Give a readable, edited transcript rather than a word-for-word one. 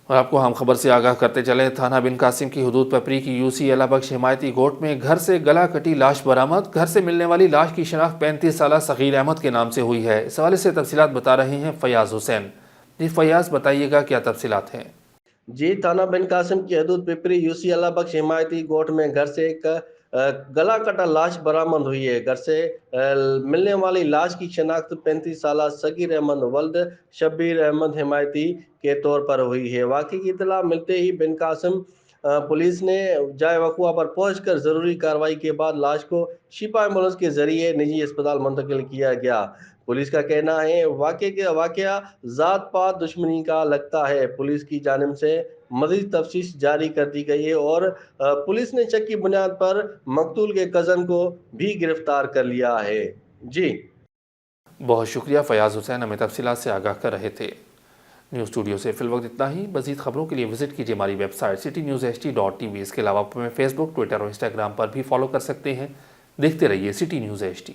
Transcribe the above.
اور آپ کو ہم خبر سے آگاہ کرتے چلیں، تھانہ بن قاسم کی حدود پپری کی یوسی اللہ بخش حمایتی گوٹ میں گھر سے گلا کٹی لاش برآمد۔ گھر سے ملنے والی لاش کی شناخت 35 سالہ صغیر احمد کے نام سے ہوئی ہے۔ اس حوالے سے تفصیلات بتا رہے ہیں فیاض حسین۔ جی فیاض، بتائیے گا کیا تفصیلات ہیں؟ جی، تھانہ بن قاسم کی حدود پپری یوسی اللہ بخش حمایتی گوٹ میں گھر سے ایک گلا کٹا لاش برآمد ہوئی ہے۔ گھر سے ملنے والی لاش کی شناخت 35 سالہ صغیر احمد ولد شبیر احمد حمایتی کے طور پر ہوئی ہے۔ واقعے کی اطلاع ملتے ہی بن قاسم پولیس نے جائے وقوع پر پہنچ کر ضروری کارروائی کے بعد لاش کو شفا ایمبولینس کے ذریعے نجی اسپتال منتقل کیا گیا۔ پولیس کا کہنا ہے واقعہ ذات پات دشمنی کا لگتا ہے۔ پولیس کی جانب سے مزید تفتیش جاری کر دی گئی ہے اور پولیس نے شک کی بنیاد پر مقتول کے کزن کو بھی گرفتار کر لیا ہے۔ جی بہت شکریہ فیاض حسین، ہمیں تفصیلات سے آگاہ کر رہے تھے۔ نیوز اسٹوڈیو سے فی الوقت اتنا ہی۔ مزید خبروں کے لیے وزٹ کیجیے ہماری ویب سائٹ citynewsht.tv۔ اس کے علاوہ آپ ہمیں فیس بک، ٹویٹر اور انسٹاگرام پر بھی فالو کر سکتے ہیں۔ دیکھتے رہیے سٹی نیوز ایچ ڈی۔